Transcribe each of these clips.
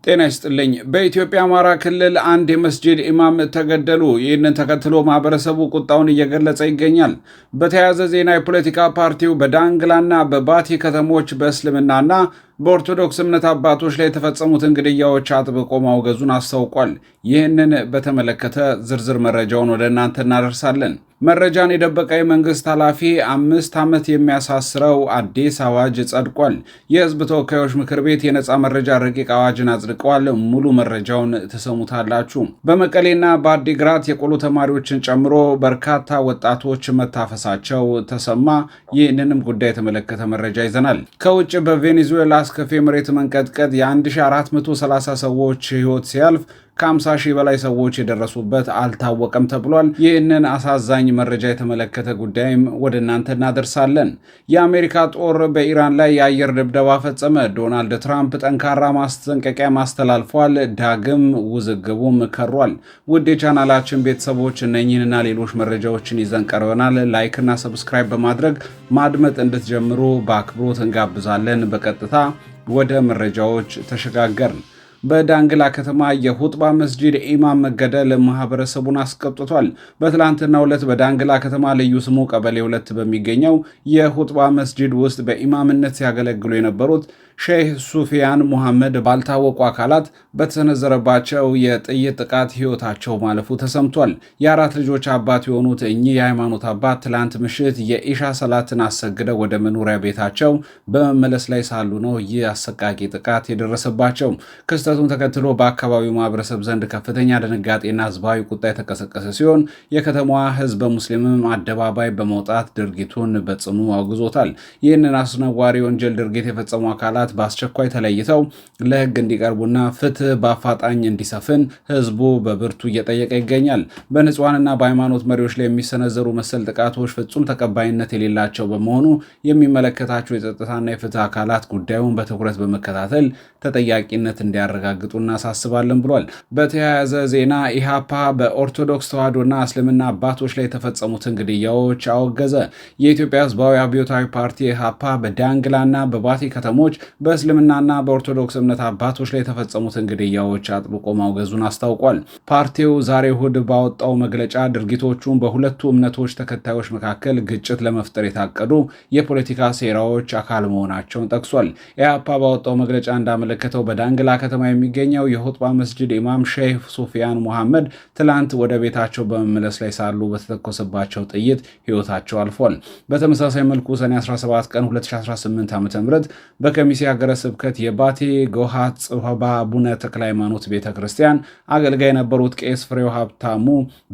ጤና ይስጥልኝ። በኢትዮጵያ አማራ ክልል አንድ የመስጂድ ኢማም ተገደሉ። ይህንን ተከትሎ ማህበረሰቡ ቁጣውን እየገለጸ ይገኛል። በተያያዘ ዜና የፖለቲካ ፓርቲው በዳንግላና በባቲ ከተሞች በእስልምናና በኦርቶዶክስ እምነት አባቶች ላይ የተፈጸሙትን ግድያዎች አጥብቆ ማውገዙን አስታውቋል። ይህንን በተመለከተ ዝርዝር መረጃውን ወደ እናንተ እናደርሳለን። መረጃን የደበቀ የመንግስት ኃላፊ 5 ዓመት የሚያሳስረው አዲስ አዋጅ ጸድቋል። የህዝብ ተወካዮች ምክር ቤት የነፃ መረጃ ረቂቅ አዋጅን አጽድቀዋል። ሙሉ መረጃውን ትሰሙታላችሁ። በመቀሌና በአዲግራት የቆሎ ተማሪዎችን ጨምሮ በርካታ ወጣቶች መታፈሳቸው ተሰማ። ይህንንም ጉዳይ የተመለከተ መረጃ ይዘናል። ከውጭ በቬኔዙዌላ አስከፊ የመሬት መንቀጥቀጥ የ1430 ሰዎች ህይወት ሲያልፍ ከ50 ሺህ በላይ ሰዎች የደረሱበት አልታወቀም ተብሏል። ይህንን አሳዛኝ መረጃ የተመለከተ ጉዳይም ወደ እናንተ እናደርሳለን። የአሜሪካ ጦር በኢራን ላይ የአየር ድብደባ ፈጸመ። ዶናልድ ትራምፕ ጠንካራ ማስጠንቀቂያ ማስተላልፏል። ዳግም ውዝግቡም ከሯል። ውድ የቻናላችን ቤተሰቦች እነኚህንና ሌሎች መረጃዎችን ይዘን ቀርበናል። ላይክና ሰብስክራይብ በማድረግ ማድመጥ እንድትጀምሩ በአክብሮት እንጋብዛለን። በቀጥታ ወደ መረጃዎች ተሸጋገርን። በዳንግላ ከተማ የሁጥባ መስጂድ ኢማም መገደል ማህበረሰቡን አስቆጥቷል። በትላንትናው ዕለት በዳንግላ ከተማ ልዩ ስሙ ቀበሌ 2 በሚገኘው የሁጥባ መስጂድ ውስጥ በኢማምነት ሲያገለግሉ የነበሩት ሼህ ሱፊያን ሙሐመድ ባልታወቁ አካላት በተሰነዘረባቸው የጥይት ጥቃት ህይወታቸው ማለፉ ተሰምቷል። የአራት ልጆች አባት የሆኑት እኚህ የሃይማኖት አባት ትላንት ምሽት የኢሻ ሰላትን አሰግደው ወደ መኖሪያ ቤታቸው በመመለስ ላይ ሳሉ ነው ይህ አሰቃቂ ጥቃት የደረሰባቸው። ክስተቱን ተከትሎ በአካባቢው ማህበረሰብ ዘንድ ከፍተኛ ድንጋጤና ህዝባዊ ቁጣ የተቀሰቀሰ ሲሆን የከተማዋ ህዝበ ሙስሊምም አደባባይ በመውጣት ድርጊቱን በጽኑ አውግዞታል። ይህንን አስነዋሪ ወንጀል ድርጊት የፈጸሙ አካላት በአስቸኳይ ተለይተው ለህግ እንዲቀርቡና ፍትህ በአፋጣኝ እንዲሰፍን ህዝቡ በብርቱ እየጠየቀ ይገኛል። በንጹሃንና በሃይማኖት መሪዎች ላይ የሚሰነዘሩ መሰል ጥቃቶች ፍጹም ተቀባይነት የሌላቸው በመሆኑ የሚመለከታቸው የጸጥታና የፍትህ አካላት ጉዳዩን በትኩረት በመከታተል ተጠያቂነት እንዲያረጋግጡ እናሳስባለን ብሏል። በተያያዘ ዜና ኢሃፓ በኦርቶዶክስ ተዋሕዶና እስልምና አባቶች ላይ የተፈጸሙትን ግድያዎች አወገዘ። የኢትዮጵያ ህዝባዊ አብዮታዊ ፓርቲ ኢሃፓ በዳንግላና በባቲ ከተሞች በእስልምናና በኦርቶዶክስ እምነት አባቶች ላይ የተፈጸሙትን ግድያዎች አጥብቆ ማውገዙን አስታውቋል። ፓርቲው ዛሬ እሁድ ባወጣው መግለጫ ድርጊቶቹን በሁለቱ እምነቶች ተከታዮች መካከል ግጭት ለመፍጠር የታቀዱ የፖለቲካ ሴራዎች አካል መሆናቸውን ጠቅሷል። ኢሃፓ ባወጣው መግለጫ እንዳመለከተው በዳንግላ ከተማ የሚገኘው የሁጥባ መስጂድ ኢማም ሼህ ሱፊያን ሙሐመድ ትላንት ወደ ቤታቸው በመመለስ ላይ ሳሉ በተተኮሰባቸው ጥይት ህይወታቸው አልፏል። በተመሳሳይ መልኩ ሰኔ 17 ቀን 2018 ዓ.ም በከሚሴ ሀገረ ስብከት የባቴ ጎሃት ጽባባ አቡነ ተክለ ሃይማኖት ቤተክርስቲያን አገልጋይ የነበሩት ቄስ ፍሬው ሀብታሙ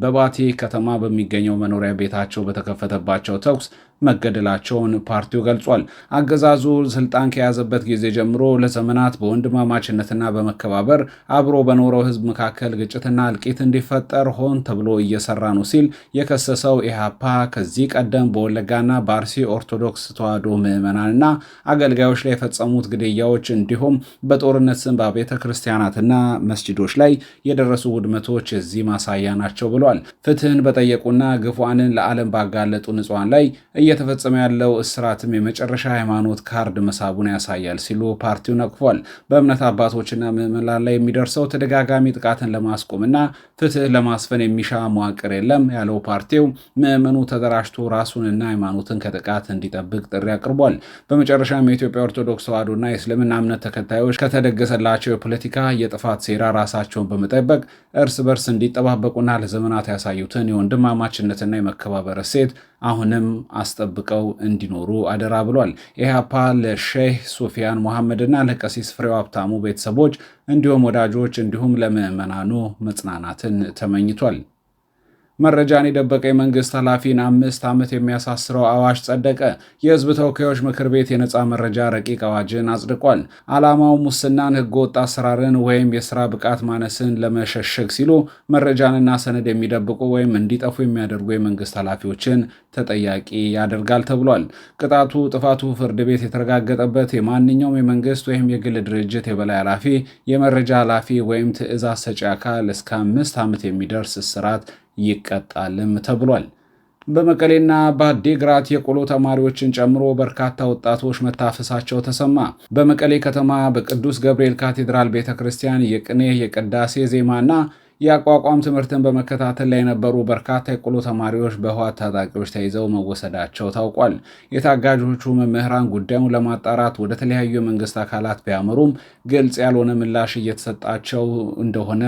በባቴ ከተማ በሚገኘው መኖሪያ ቤታቸው በተከፈተባቸው ተኩስ መገደላቸውን ፓርቲው ገልጿል። አገዛዙ ስልጣን ከያዘበት ጊዜ ጀምሮ ለዘመናት በወንድማማችነትና በመከባበር አብሮ በኖረው ህዝብ መካከል ግጭትና እልቂት እንዲፈጠር ሆን ተብሎ እየሰራ ነው ሲል የከሰሰው ኢሃፓ ከዚህ ቀደም በወለጋና በአርሲ ኦርቶዶክስ ተዋሕዶ ምዕመናንና አገልጋዮች ላይ የፈጸሙት ግድያዎች እንዲሁም በጦርነት ስም በቤተ ክርስቲያናትና መስጂዶች ላይ የደረሱ ውድመቶች የዚህ ማሳያ ናቸው ብሏል። ፍትህን በጠየቁና ግፏንን ለዓለም ባጋለጡ ንጹሃን ላይ እየተፈጸመ ያለው እስራትም የመጨረሻ ሃይማኖት ካርድ መሳቡን ያሳያል ሲሉ ፓርቲው ነቅፏል። በእምነት አባቶችና ምዕመናን ላይ የሚደርሰው ተደጋጋሚ ጥቃትን ለማስቆምና ፍትህ ለማስፈን የሚሻ መዋቅር የለም ያለው ፓርቲው ምዕመኑ ተደራጅቶ ራሱንና ሃይማኖትን ከጥቃት እንዲጠብቅ ጥሪ አቅርቧል። በመጨረሻም የኢትዮጵያ ኦርቶዶክስ ተዋሕዶና የእስልምና እምነት ተከታዮች ከተደገሰላቸው የፖለቲካ የጥፋት ሴራ ራሳቸውን በመጠበቅ እርስ በርስ እንዲጠባበቁና ለዘመናት ያሳዩትን የወንድማማችነትና የመከባበር እሴት አሁንም አስጠብቀው እንዲኖሩ አደራ ብሏል። ኢሃፓ ለሼህ ሱፊያን ሙሐመድና ለቀሲስ ፍሬው ሀብታሙ ቤተሰቦች እንዲሁም ወዳጆች እንዲሁም ለምዕመናኑ መጽናናትን ተመኝቷል። መረጃን የደበቀ የመንግስት ኃላፊን 5 ዓመት የሚያሳስረው አዋጅ ጸደቀ። የህዝብ ተወካዮች ምክር ቤት የነፃ መረጃ ረቂቅ አዋጅን አጽድቋል። ዓላማው ሙስናን፣ ህገወጥ አሰራርን ወይም የስራ ብቃት ማነስን ለመሸሸግ ሲሉ መረጃንና ሰነድ የሚደብቁ ወይም እንዲጠፉ የሚያደርጉ የመንግስት ኃላፊዎችን ተጠያቂ ያደርጋል ተብሏል። ቅጣቱ ጥፋቱ ፍርድ ቤት የተረጋገጠበት የማንኛውም የመንግስት ወይም የግል ድርጅት የበላይ ኃላፊ፣ የመረጃ ኃላፊ ወይም ትዕዛዝ ሰጪ አካል እስከ 5 ዓመት የሚደርስ እስራት ይቀጣልም ተብሏል። በመቀሌና በአዲግራት የቆሎ ተማሪዎችን ጨምሮ በርካታ ወጣቶች መታፈሳቸው ተሰማ። በመቀሌ ከተማ በቅዱስ ገብርኤል ካቴድራል ቤተክርስቲያን የቅኔ የቅዳሴ ዜማና የአቋቋም ትምህርትን በመከታተል ላይ የነበሩ በርካታ የቆሎ ተማሪዎች በህወሓት ታጣቂዎች ተይዘው መወሰዳቸው ታውቋል። የታጋጆቹ መምህራን ጉዳዩን ለማጣራት ወደ ተለያዩ የመንግስት አካላት ቢያመሩም ግልጽ ያልሆነ ምላሽ እየተሰጣቸው እንደሆነ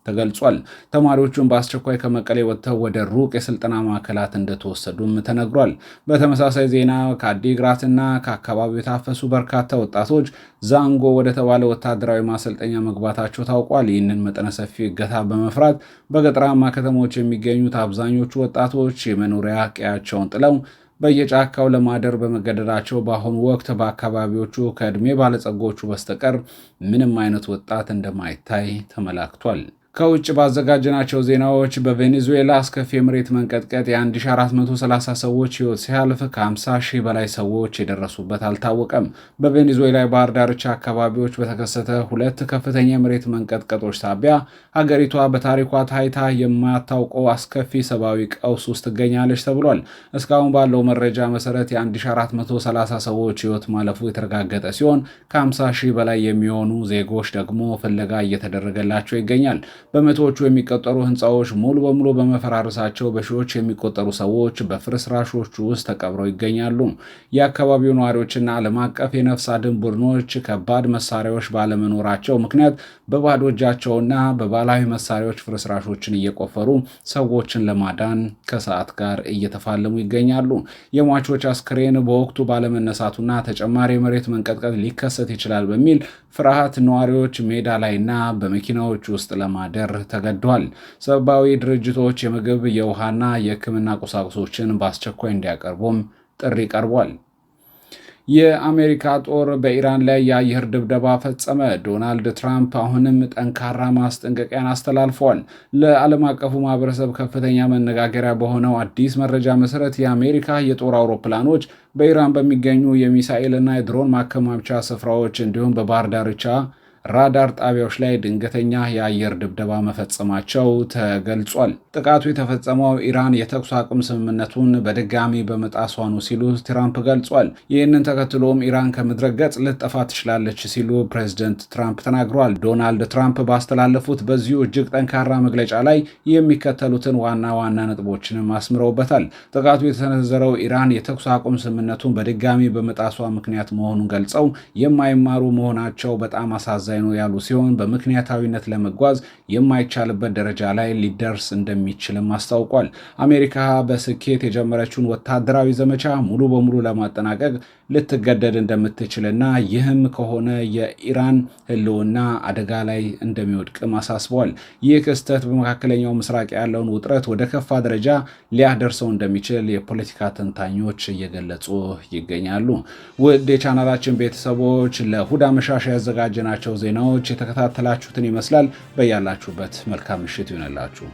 ተገልጿል። ተማሪዎቹን በአስቸኳይ ከመቀሌ ወጥተው ወደ ሩቅ የስልጠና ማዕከላት እንደተወሰዱም ተነግሯል። በተመሳሳይ ዜና ከአዲግራትና ከአካባቢው የታፈሱ በርካታ ወጣቶች ዛንጎ ወደ ተባለ ወታደራዊ ማሰልጠኛ መግባታቸው ታውቋል። ይህንን መጠነ ሰፊ እገታ በመፍራት በገጠራማ ከተሞች የሚገኙት አብዛኞቹ ወጣቶች የመኖሪያ ቀያቸውን ጥለው በየጫካው ለማደር በመገደዳቸው በአሁኑ ወቅት በአካባቢዎቹ ከዕድሜ ባለጸጎቹ በስተቀር ምንም አይነት ወጣት እንደማይታይ ተመላክቷል። ከውጭ ባዘጋጀናቸው ዜናዎች በቬኔዙዌላ አስከፊ የመሬት መንቀጥቀጥ የ1430 ሰዎች ሕይወት ሲያልፍ ከ50 ሺህ በላይ ሰዎች የደረሱበት አልታወቀም። በቬኔዙዌላ የባህር ዳርቻ አካባቢዎች በተከሰተ 2 ከፍተኛ የመሬት መንቀጥቀጦች ሳቢያ ሀገሪቷ በታሪኳ ታይታ የማታውቀው አስከፊ ሰብአዊ ቀውስ ውስጥ ትገኛለች ተብሏል። እስካሁን ባለው መረጃ መሰረት የ1430 ሰዎች ሕይወት ማለፉ የተረጋገጠ ሲሆን ከ50 ሺህ በላይ የሚሆኑ ዜጎች ደግሞ ፍለጋ እየተደረገላቸው ይገኛል። በመቶዎቹ የሚቆጠሩ ህንፃዎች ሙሉ በሙሉ በመፈራረሳቸው በሺዎች የሚቆጠሩ ሰዎች በፍርስራሾቹ ውስጥ ተቀብረው ይገኛሉ። የአካባቢው ነዋሪዎችና ዓለም አቀፍ የነፍስ አድን ቡድኖች ከባድ መሳሪያዎች ባለመኖራቸው ምክንያት በባዶ እጃቸውና በባህላዊ መሳሪያዎች ፍርስራሾችን እየቆፈሩ ሰዎችን ለማዳን ከሰዓት ጋር እየተፋለሙ ይገኛሉ። የሟቾች አስክሬን በወቅቱ ባለመነሳቱና ተጨማሪ የመሬት መንቀጥቀጥ ሊከሰት ይችላል በሚል ፍርሃት ነዋሪዎች ሜዳ ላይና በመኪናዎች ውስጥ ለማደር ተገደዋል። ሰብአዊ ድርጅቶች የምግብ፣ የውሃና የሕክምና ቁሳቁሶችን በአስቸኳይ እንዲያቀርቡም ጥሪ ቀርቧል። የአሜሪካ ጦር በኢራን ላይ የአየር ድብደባ ፈጸመ። ዶናልድ ትራምፕ አሁንም ጠንካራ ማስጠንቀቂያን አስተላልፈዋል። ለዓለም አቀፉ ማህበረሰብ ከፍተኛ መነጋገሪያ በሆነው አዲስ መረጃ መሰረት የአሜሪካ የጦር አውሮፕላኖች በኢራን በሚገኙ የሚሳኤልና የድሮን ማከማቻ ስፍራዎች እንዲሁም በባህር ዳርቻ ራዳር ጣቢያዎች ላይ ድንገተኛ የአየር ድብደባ መፈጸማቸው ተገልጿል። ጥቃቱ የተፈጸመው ኢራን የተኩስ አቁም ስምምነቱን በድጋሚ በመጣሷ ነው ሲሉ ትራምፕ ገልጿል። ይህንን ተከትሎም ኢራን ከምድረ ገጽ ልትጠፋ ትችላለች ሲሉ ፕሬዚደንት ትራምፕ ተናግረዋል። ዶናልድ ትራምፕ ባስተላለፉት በዚሁ እጅግ ጠንካራ መግለጫ ላይ የሚከተሉትን ዋና ዋና ነጥቦችንም አስምረውበታል። ጥቃቱ የተሰነዘረው ኢራን የተኩስ አቁም ስምምነቱን በድጋሚ በመጣሷ ምክንያት መሆኑን ገልጸው የማይማሩ መሆናቸው በጣም አሳዛኝ ነው ያሉ ሲሆን በምክንያታዊነት ለመጓዝ የማይቻልበት ደረጃ ላይ ሊደርስ እንደሚችልም አስታውቋል። አሜሪካ በስኬት የጀመረችውን ወታደራዊ ዘመቻ ሙሉ በሙሉ ለማጠናቀቅ ልትገደድ እንደምትችልና ይህም ከሆነ የኢራን ሕልውና አደጋ ላይ እንደሚወድቅም አሳስበዋል። ይህ ክስተት በመካከለኛው ምስራቅ ያለውን ውጥረት ወደ ከፋ ደረጃ ሊያደርሰው እንደሚችል የፖለቲካ ተንታኞች እየገለጹ ይገኛሉ። ውድ የቻናላችን ቤተሰቦች ለእሁድ አመሻሽ ያዘጋጀናቸው ዜናዎች የተከታተላችሁትን ይመስላል። በያላችሁበት መልካም ምሽት ይሆንላችሁ።